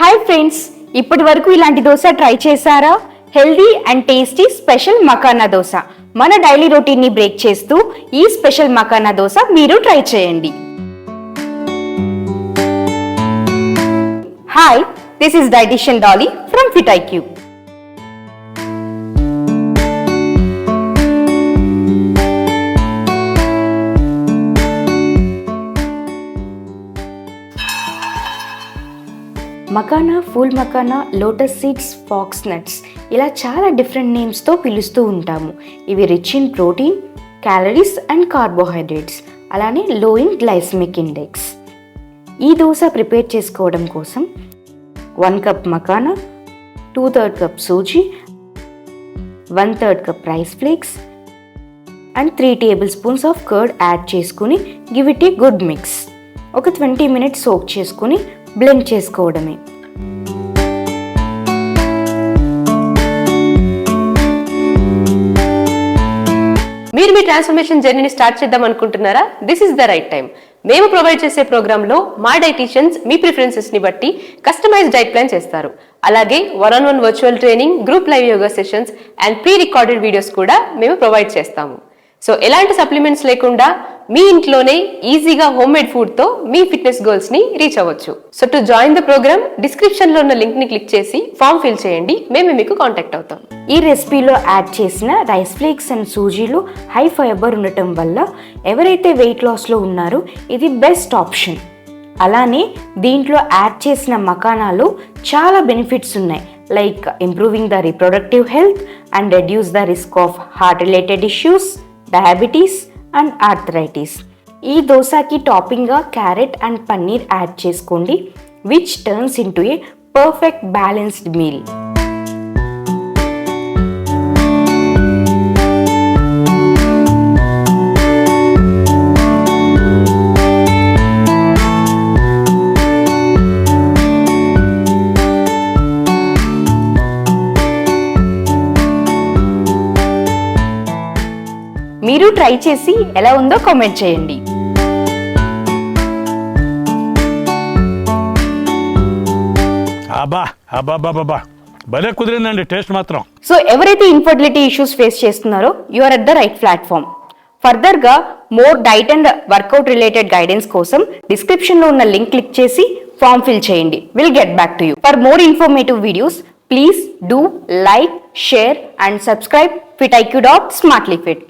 Hi friends, ఇప్పటి వరకు ఇలాంటి దోశ ట్రై చేశారా? Healthy and tasty special makhana dosa మన డైలీ రొటీన్ని బ్రేక్ చేస్తూ ఈ స్పెషల్ మకానా దోశ మీరు ట్రై చేయండి. Hi, this is dietitian Dolly from Fit IQ. Makhana, phool makhana, lotus seeds, fox nuts ఇలా చాలా డిఫరెంట్ నేమ్స్తో పిలుస్తూ ఉంటాము. ఇవి rich in protein, calories and carbohydrates, అలానే లో ఇన్ గ్లైసెమిక్ ఇండెక్స్. ఈ దోశ ప్రిపేర్ చేసుకోవడం కోసం 1 cup makhana, 2/3 cup suji, 1/3 cup rice flakes and 3 tablespoons of curd add చేసుకుని give it a good mix. ఒక 20 మినిట్స్ సోక్ చేసుకుని బ్లెండ్ చేసుకోవడమే. మీరు మీ ట్రాన్స్ఫర్మేషన్ జర్నీని స్టార్ట్ చేద్దాం అనుకుంటున్నారా? This is the right time. మేము ప్రొవైడ్ చేసే ప్రోగ్రాంలో మా డైటీషియన్స్ మీ ప్రిఫరెన్సెస్ ని బట్టి కస్టమైజ్ డైట్ ప్లాన్ చేస్తారు. అలాగే 1-on-1 virtual training, group live yoga sessions and pre recorded videos కూడా మేము ప్రొవైడ్ చేస్తాము. సో ఎలాంటి సప్లిమెంట్స్ లేకుండా మీ ఇంట్లోనే ఈజీగా హోమ్ మేడ్ ఫుడ్ తో మీ ఫిట్నెస్ గోల్స్ ని రీచ్ అవ్వచ్చు. So to join the programme, description లో ఉన్న లింక్ ని క్లిక్ చేసి ఫామ్ ఫిల్ చేయండి. మేము మీకు కాంటాక్ట్ అవుతాం. ఈ రెసిపీలో యాడ్ చేసిన రైస్ ఫ్లేక్స్ అండ్ సూజీలు హై ఫైబర్ ఉండటం వల్ల ఎవరైతే వెయిట్ లాస్లో ఉన్నారో ఇది బెస్ట్ ఆప్షన్. అలానే దీంట్లో యాడ్ చేసిన మకానాలో చాలా బెనిఫిట్స్ ఉన్నాయి, like improving the reproductive health and reduce the risk of heart related issues, diabetes and arthritis. ఈ దోశకి టాపింగ్గా క్యారెట్ అండ్ పన్నీర్ యాడ్ చేసుకోండి, which turns into a perfect balanced meal. మీరు ట్రై చేసి ఎలా ఉందో కామెంట్ చేయండి. భలే కుదిరిందండి టేస్ట్ మాత్రం. సో ఎవరైతే ఇన్ఫర్టిలిటీ ఇష్యూస్ ఫేస్ చేస్తున్నారో you are at the right platform. Further గా more diet and workout related guidance కోసం డిస్క్రిప్షన్ లో ఉన్న లింక్ క్లిక్ చేసి ఫామ్ ఫిల్ చేయండి. Will get back to you. For more informative videos please do like, share and subscribe FitIQ.smartlyfit.